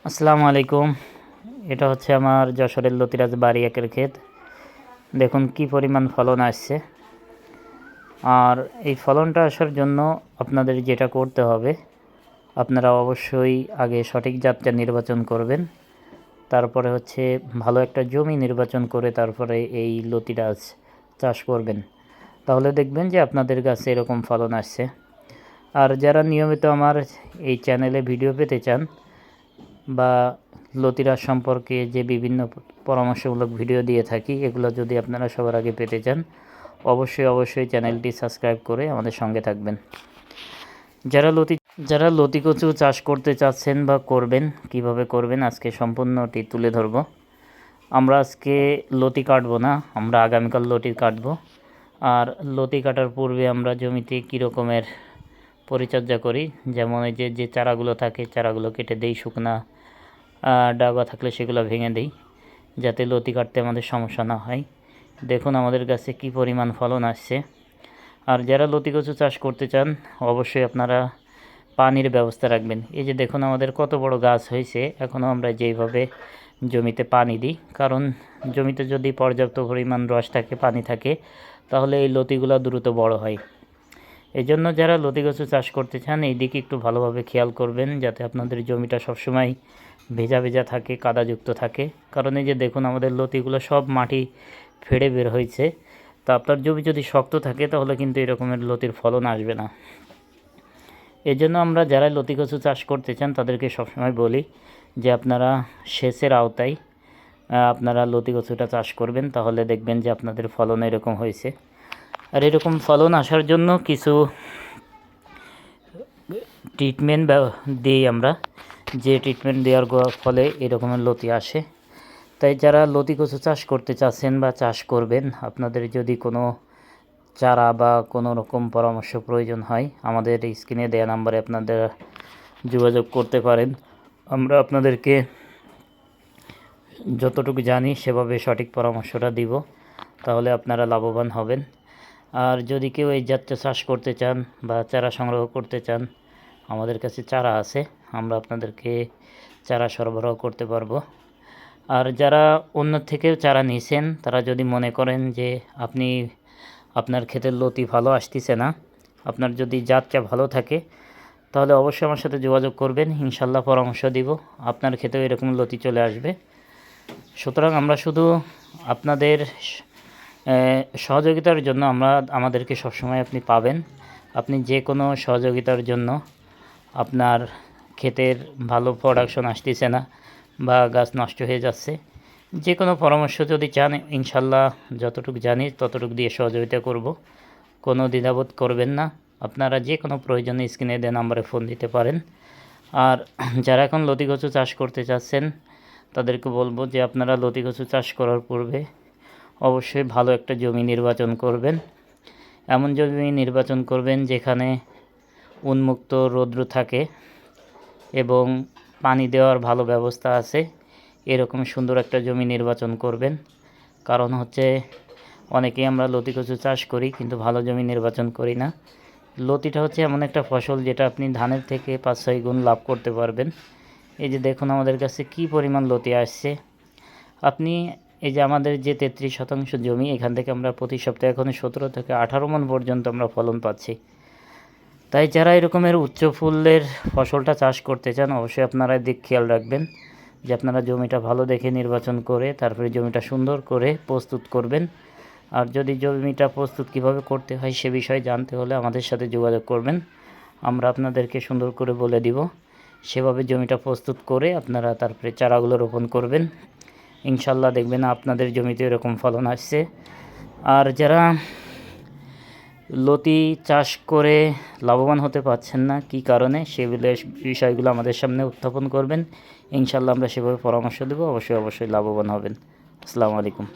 আসসালামু আলাইকুম। এটা হচ্ছে আমার যশোরের লতিরাজ বাড়ি একের ক্ষেত। দেখুন কি পরিমাণ ফলন আসছে। আর এই ফলনটা আসার জন্য আপনাদের যেটা করতে হবে, আপনারা অবশ্যই আগে সঠিক জাতটা নির্বাচন করবেন। তারপরে হচ্ছে ভালো একটা জমি নির্বাচন করে তারপরে এই লতিরাজ চাষ করবেন। তাহলে দেখবেন যে আপনাদের গাছে এরকম ফলন আসছে। আর যারা নিয়মিত আমার এই চ্যানেলে ভিডিও পেতে চান বা লতিরাজ সম্পর্কে যে বিভিন্ন পরামর্শমূলক ভিডিও দিয়ে থাকি, এগুলো যদি আপনারা সবার আগে পেতে চান অবশ্যই চ্যানেলটি সাবস্ক্রাইব করে আমাদের সঙ্গে থাকবেন। যারা লতি কচু চাষ করতে চাচ্ছেন বা করবেন, কিভাবে করবেন আজকে সম্পূর্ণটি তুলে ধরব। আমরা আজকে লতি কাটবো না, আমরা আগামীকাল লতি কাটবো। আর লতি কাটার পূর্বে আমরা জমিতে কী রকমের পরিচর্যা করি, যেমন এই যে চারাগুলো থাকে, চারাগুলো কেটে দেই, শুকনা ডাগা থাকলে সেগুলো ভেঙে দিই, যাতে লতি কাটতে আমাদের সমস্যা না হয়। দেখুন আমাদের কাছে কি পরিমাণ ফলন আসছে। আর যারা লতি কচু চাষ করতে চান অবশ্যই আপনারা পানির ব্যবস্থা রাখবেন। এই যে দেখুন আমাদের কত বড় গাছ হয়েছে, এখনও আমরা যেইভাবে জমিতে পানি দিই, কারণ জমিতে যদি পর্যাপ্ত পরিমাণ রস থাকে, পানি থাকে, তাহলে এই লতিগুলো দ্রুত বড় হয়। এই জন্য যারা লতি কচু চাষ করতে চান এই দিকে একটু ভালোভাবে খেয়াল করবেন, যাতে আপনাদের জমিটা সবসময় ভেজা থাকে, কাদাযুক্ত থাকে। কারণ এই যে দেখুন আমাদের লতিগুলো সব মাটি ফেড়ে বের হয়েছে। তো আপনার জমি যদি শক্ত থাকে তাহলে কিন্তু এরকমের লতির ফলন আসবে না। এই জন্য আমরা যারা লতি কচু চাষ করতে চান তাদেরকে সবসময় বলি যে আপনারা সেচের আওতায় আপনারা লতি কচুটা চাষ করবেন, তাহলে দেখবেন যে আপনাদের ফলন এরকম হয়েছে। আর এরকম ফলন আসার জন্য কিছু ট্রিটমেন্ট দিই আমরা, যে ট্রিটমেন্ট দেওয়ার ফলে এরকমের লতি আসে। তাই যারা লতি কচু চাষ করতে চাচ্ছেন বা চাষ করবেন, আপনাদের যদি কোনো চারা বা কোনো রকম পরামর্শ প্রয়োজন হয়, আমাদের স্ক্রিনে দেওয়া নাম্বারে আপনাদের যোগাযোগ করতে পারেন। আমরা আপনাদেরকে যতটুকু জানি সেভাবে সঠিক পরামর্শটা দিব, তাহলে আপনারা লাভবান হবেন। আর যদি কেউ এই জাতটা চাষ করতে চান বা চারা সংগ্রহ করতে চান, আমাদের কাছে চারা আছে, আমরা আপনাদেরকে চারা সরবরাহ করতে পারবো। আর যারা অন্য থেকেও চারা নিয়েছেন, তারা যদি মনে করেন যে আপনার ক্ষেতের লতি ভালো আসতেছে না, আপনার যদি জাতটা ভালো থাকে, তাহলে অবশ্যই আমার সাথে যোগাযোগ করবেন, ইনশাল্লাহ পরামর্শ দিব, আপনার ক্ষেতেও এরকম লতি চলে আসবে। সুতরাং আমরা শুধু আপনাদের সহযোগিতার জন্য আমাদেরকে সবসময় আপনি পাবেন। আপনি যে কোনো সহযোগিতার জন্য, আপনার ক্ষেতের ভালো প্রোডাকশন আসতেছে না বা গাছ নষ্ট হয়ে যাচ্ছে, যে কোনো পরামর্শ যদি চান, ইনশাল্লাহ যতটুকু জানি ততটুকু দিয়ে সহযোগিতা করব। কোনো দ্বিধাবোধ করবেন না, আপনারা যে কোনো প্রয়োজনে স্ক্রিনে দেওয়া নাম্বারে ফোন দিতে পারেন। আর যারা এখন লতি কচু চাষ করতে চাচ্ছেন তাদেরকে বলবো যে আপনারা লতি কচু চাষ করার পূর্বে অবশ্যই ভালো একটা জমি নির্বাচন করবেন। এমন জমি নির্বাচন করবেন যেখানে উন্মুক্ত রৌদ্র থাকে এবং পানি দেওয়ার ভালো ব্যবস্থা আছে, এরকম সুন্দর একটা জমি নির্বাচন করবেন। কারণ হচ্ছে অনেকেই আমরা লতি কচু চাষ করি কিন্তু ভালো জমি নির্বাচন করি না। লতিটা হচ্ছে এমন একটা ফসল যেটা আপনি ধানের থেকে 5-6 গুণ লাভ করতে পারবেন। এই যে দেখুন আমাদের কাছে কি পরিমাণ লতি আসছে। আপনি এই যে আমাদের যে 33% জমি, এখান থেকে আমরা প্রতি সপ্তাহে এখন 17 থেকে 18 মণ পর্যন্ত আমরা ফলন পাচ্ছি। তাই যারা এরকমের উচ্চ ফুলের ফসলটা চাষ করতে চান অবশ্যই আপনারা দিক খেয়াল রাখবেন যে আপনারা জমিটা ভালো দেখে নির্বাচন করে তারপরে জমিটা সুন্দর করে প্রস্তুত করবেন। আর যদি জমিটা প্রস্তুত কিভাবে করতে হয় সে বিষয়ে জানতে হলে আমাদের সাথে যোগাযোগ করবেন, আমরা আপনাদেরকে সুন্দর করে বলে দিব। সেভাবে জমিটা প্রস্তুত করে আপনারা তারপরে চারাগুলো রোপণ করবেন, ইনশাল্লাহ দেখবেন আপনাদের জমিতে এরকম ফলন আসছে। আর যারা লতি চাষ করে লাভবান হতে পারছেন না, কী কারণে, সেগুলো বিষয়গুলো আমাদের সামনে উত্থাপন করবেন, ইনশাল্লাহ আমরা সেভাবে পরামর্শ দেবো, অবশ্যই লাভবান হবেন। আসসালামু আলাইকুম।